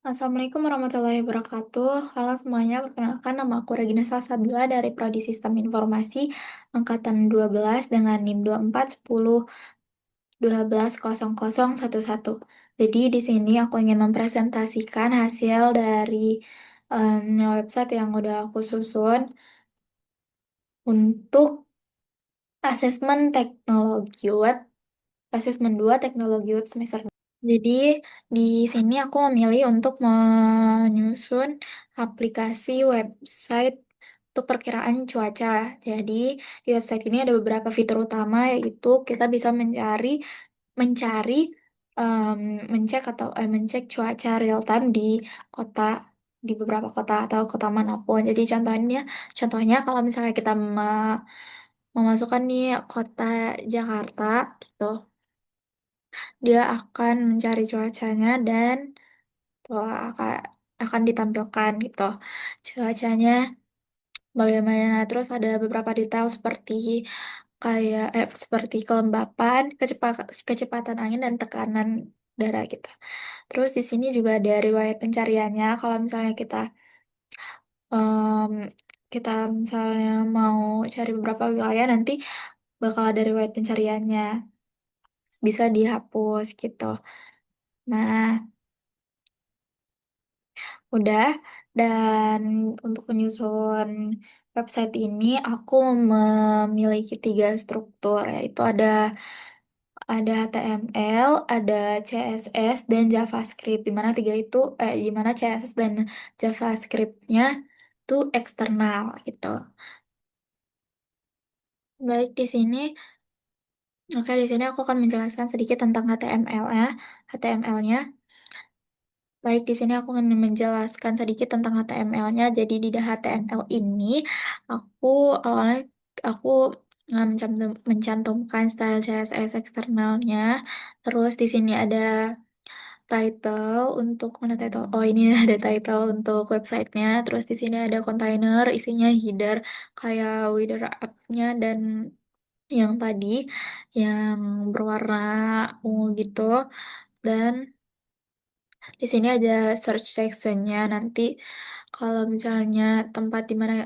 Assalamualaikum warahmatullahi wabarakatuh. Halo semuanya, perkenalkan nama aku Regina Salsabila dari Prodi Sistem Informasi Angkatan 12 dengan NIM 2410120011. Jadi di sini aku ingin mempresentasikan hasil dari website yang udah aku susun untuk asesmen teknologi web, asesmen 2 teknologi web semester. Jadi, di sini aku memilih untuk menyusun aplikasi website untuk perkiraan cuaca. Jadi, di website ini ada beberapa fitur utama, yaitu kita bisa mencari, em, mencek cuaca real time di kota, di beberapa kota atau kota manapun. Jadi, contohnya kalau misalnya kita memasukkan nih kota Jakarta, gitu. Dia akan mencari cuacanya dan tuh akan ditampilkan gitu. Cuacanya bagaimana. Terus ada beberapa detail seperti kelembapan, kecepatan angin dan tekanan udara gitu. Terus di sini juga ada riwayat pencariannya. Kalau misalnya em, kita misalnya mau cari beberapa wilayah, nanti bakal ada riwayat pencariannya. Bisa dihapus gitu. Nah, udah, dan untuk menyusun website ini aku memiliki tiga struktur, yaitu ada HTML, ada CSS, dan JavaScript. Di mana CSS dan JavaScript-nya itu eksternal gitu. Baik, di sini aku akan menjelaskan sedikit tentang HTML-nya. HTML-nya Baik, di sini aku akan menjelaskan sedikit tentang HTML-nya. Jadi di HTML ini aku awalnya aku mencantumkan style CSS eksternalnya. Terus di sini ada title untuk mana title? Oh, ini ada title untuk websitenya. Terus di sini ada container, isinya header kayak header app-nya dan yang tadi yang berwarna ungu gitu. Dan di sini ada search sectionnya. Nanti kalau misalnya tempat di mana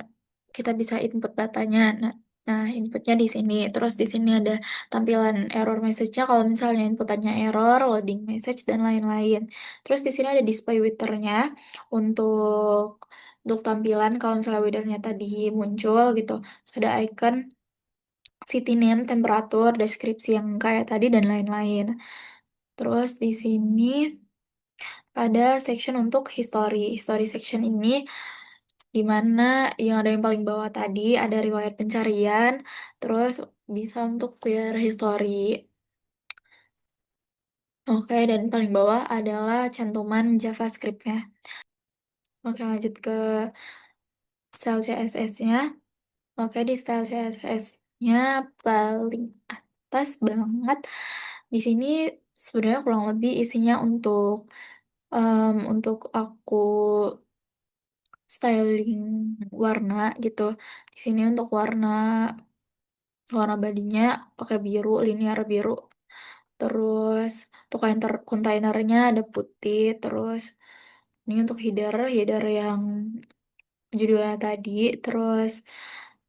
kita bisa input datanya, nah inputnya di sini. Terus di sini ada tampilan error message-nya kalau misalnya inputannya error, loading message dan lain-lain. Terus di sini ada display widgetnya untuk tampilan kalau misalnya widgetnya tadi muncul gitu. Terus ada icon, city name, temperatur, deskripsi yang kayak tadi dan lain-lain. Terus di sini ada section untuk history. History section ini di mana yang ada yang paling bawah tadi ada riwayat pencarian, terus bisa untuk clear history. Oke, dan paling bawah adalah cantuman JavaScript-nya. Oke, lanjut ke style CSS-nya. Oke, di style CSS-nya paling atas banget. Di sini sebenarnya kurang lebih isinya untuk aku styling warna gitu. Di sini untuk warna warna badinya pakai biru, linear biru. Terus untuk kontainernya ada putih. Terus ini untuk header yang judulnya tadi. Terus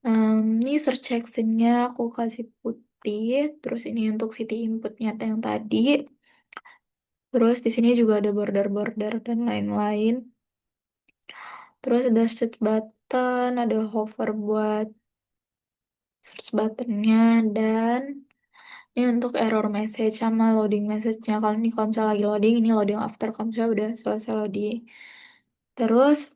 ini search section-nya aku kasih putih. Terus ini untuk city inputnya yang tadi. Terus di sini juga ada border-border dan lain-lain. Terus ada search button, ada hover buat search buttonnya, dan ini untuk error message sama loading message-nya. Kalau misalnya lagi loading, ini loading after kalau misalnya udah selesai loading. Terus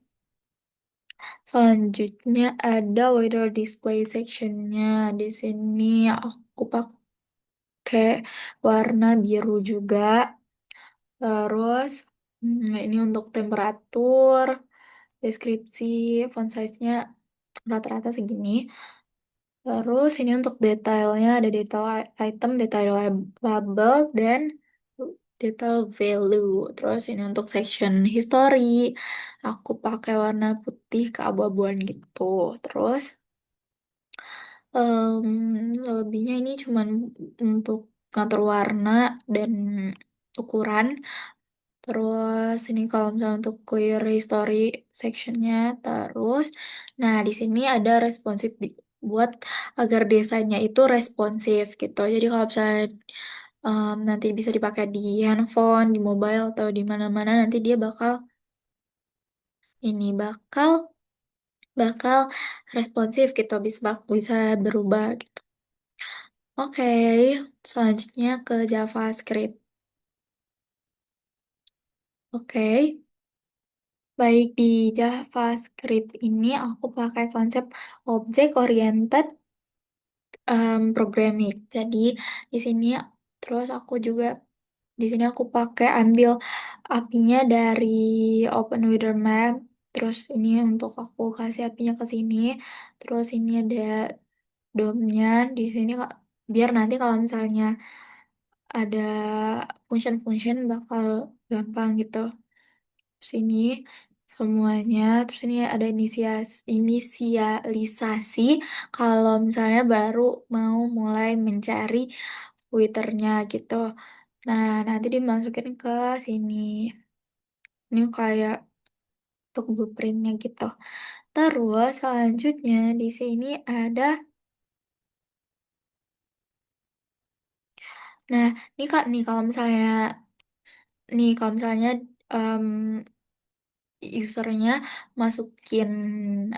selanjutnya ada weather display section-nya. Di sini aku pakai warna biru juga. Terus ini untuk temperatur, deskripsi, font size-nya rata-rata segini. Terus ini untuk detailnya ada detail item, detail label, dan detail value. Terus ini untuk section history, aku pakai warna putih keabu-abuan gitu. Terus lebihnya ini cuman untuk ngatur warna dan ukuran. Terus ini kalau misalnya untuk clear history sectionnya, terus, nah di sini ada responsif buat agar desainnya itu responsif gitu. Jadi kalau misalnya nanti bisa dipakai di handphone, di mobile atau di mana-mana nanti dia bakal ini bakal responsif gitu, bisa berubah gitu. Oke, selanjutnya ke JavaScript. Oke, baik di JavaScript ini aku pakai konsep object oriented programming. Jadi di sini terus aku juga di sini aku pakai ambil API-nya dari OpenWiderMap. Terus ini untuk aku kasih API-nya ke sini. Terus ini ada DOM-nya di sini biar nanti kalau misalnya ada function-function bakal gampang gitu. Terus ini semuanya, terus ini ada inisialisasi kalau misalnya baru mau mulai mencari Twitternya gitu. Nah, nanti dimasukin ke sini. Ini kayak untuk blueprintnya gitu. Terus selanjutnya di sini ada, nah ini Kak, nih kalau misalnya em, usernya masukin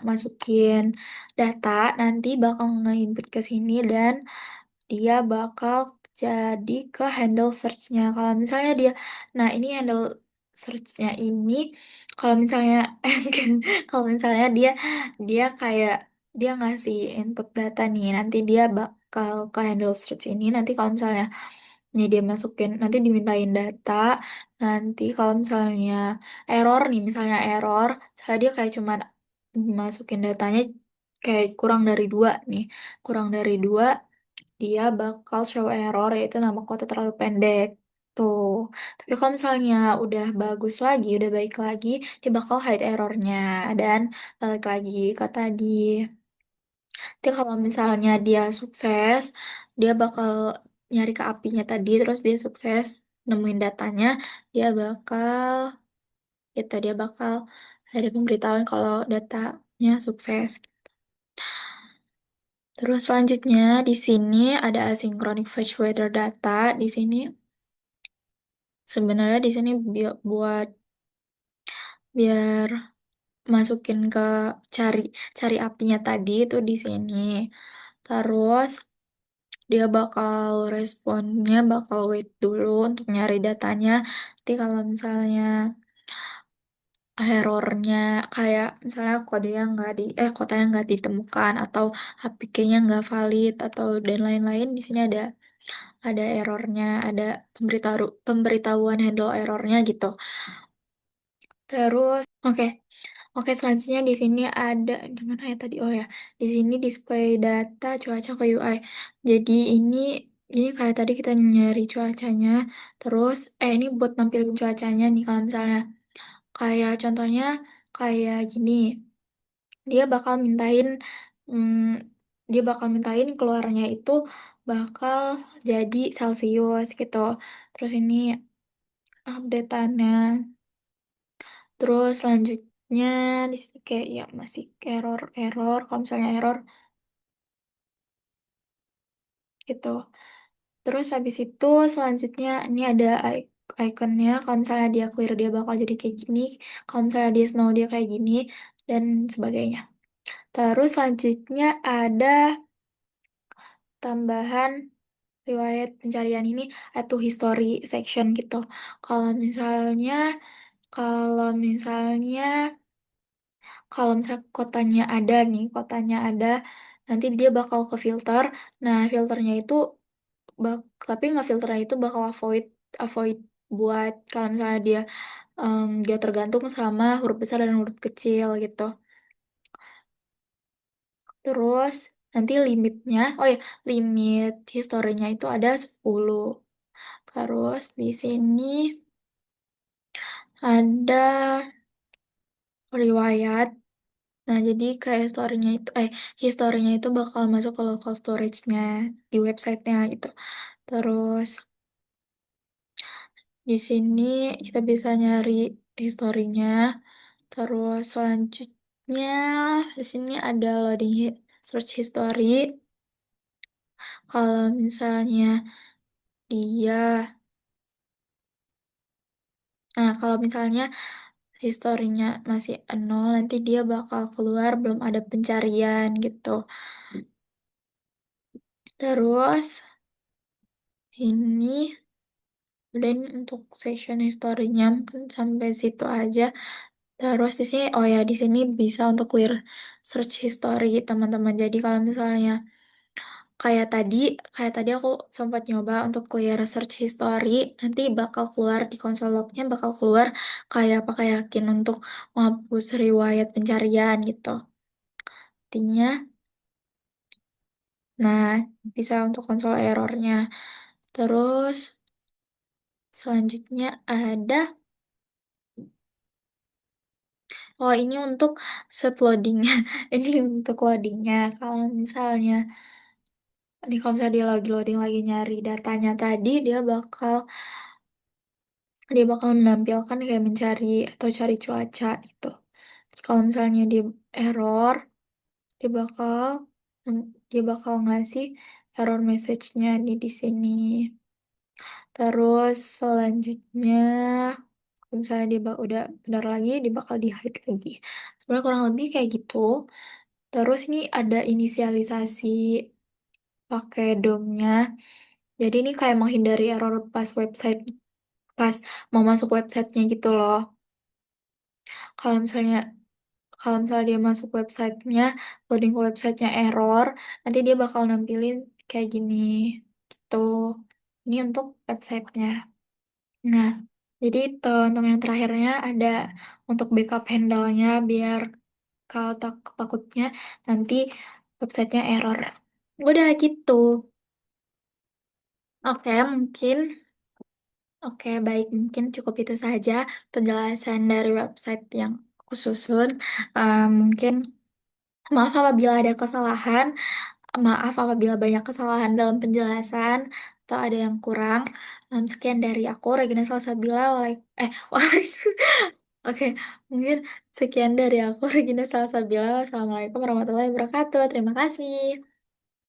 masukin data nanti bakal nge-input ke sini dan dia bakal jadi ke handle search-nya. Nah ini handle search-nya ini kalau misalnya kalau misalnya dia dia kayak dia ngasih input data nih, nanti dia bakal ke handle search ini. Nanti kalau misalnya nih dia masukin, nanti dimintain data. Nanti kalau misalnya misalnya dia kayak cuman masukin datanya kayak kurang dari dua, dia bakal show error yaitu nama kota terlalu pendek. Tuh. Tapi kalau misalnya udah bagus lagi, udah baik lagi, dia bakal hide errornya dan balik lagi ke tadi. Tapi kalau misalnya dia sukses, dia bakal nyari ke API-nya tadi, terus dia sukses nemuin datanya, dia bakal dia bakal ada pemberitahuan kalau datanya sukses. Terus selanjutnya di sini ada asynchronous fetch weather data. Di sini sebenarnya di sini biar masukin ke cari cari apinya tadi itu di sini. Terus dia bakal wait dulu untuk nyari datanya. Nanti kalau misalnya errornya kayak misalnya kotanya nggak ditemukan atau APK-nya nggak valid atau dan lain-lain, di sini ada errornya, ada pemberitahuan handle errornya gitu. Terus, oke, oke selanjutnya di sini ada di mana ya tadi? Oh ya, di sini display data cuaca ke UI. Jadi ini kayak tadi kita nyari cuacanya, terus ini buat nampilin cuacanya nih kalau misalnya kayak contohnya kayak gini, dia bakal mintain hmm, dia bakal mintain keluarnya itu bakal jadi Celcius gitu. Terus ini update-annya. Terus selanjutnya di sini kayak ya masih error kalau misalnya error gitu. Terus habis itu selanjutnya ini ada ikonnya. Kalau misalnya dia clear dia bakal jadi kayak gini. Kalau misalnya dia snow dia kayak gini dan sebagainya. Terus selanjutnya ada tambahan riwayat pencarian ini atau history section gitu. Kalau misalnya kalau misalnya Kalau misalnya kotanya ada, nanti dia bakal ke filter. Nah, filternya itu, tapi nggak filternya itu bakal avoid buat kalau misalnya dia tergantung sama huruf besar dan huruf kecil gitu. Terus nanti limit historinya itu ada 10. Terus di sini ada riwayat. Nah, jadi kayak historinya itu bakal masuk ke local storage-nya di websitenya gitu. Terus Di sini kita bisa nyari historinya. Terus selanjutnya di sini ada search history. Kalau misalnya dia, nah kalau misalnya historinya masih nol, nanti dia bakal keluar belum ada pencarian gitu. Terus ini udah ini untuk session historinya mungkin sampai situ aja. Terus di sini, oh ya di sini bisa untuk clear search history teman-teman. Jadi kalau misalnya kayak tadi, kayak tadi aku sempat nyoba untuk clear search history, nanti bakal keluar di konsol lognya bakal keluar kayak pakai yakin untuk menghapus riwayat pencarian gitu. Artinya, nah bisa untuk konsol errornya. Terus selanjutnya ada, oh ini untuk set loadingnya, ini untuk loadingnya. Kalau misalnya, ini kalau misalnya dia lagi loading lagi nyari datanya tadi, dia bakal menampilkan kayak mencari atau cari cuaca gitu. Terus kalau misalnya dia error, dia bakal dia bakal ngasih error message-nya di sini. Terus selanjutnya, kalau misalnya udah benar lagi, dia bakal di-hide lagi. Sebenarnya kurang lebih kayak gitu. Terus ini ada inisialisasi pakai DOM-nya. Jadi ini kayak menghindari error pas mau masuk websitenya gitu loh. Kalau misalnya Kalau misalnya dia masuk websitenya, loading ke websitenya error, nanti dia bakal nampilin kayak gini. Gitu. Ini untuk websitenya. Nah, jadi itu untuk yang terakhirnya ada untuk backup handle-nya biar kalau takutnya nanti websitenya error. Udah gitu. Oke, mungkin. Oke, baik. Mungkin cukup itu saja penjelasan dari website yang aku susun. Mungkin maaf apabila ada kesalahan. Maaf apabila banyak kesalahan dalam penjelasan atau ada yang kurang. Sekian dari aku, Regina Salsabila. Oke, mungkin sekian dari aku, Regina Salsabila. Wassalamualaikum warahmatullahi wabarakatuh. Terima kasih.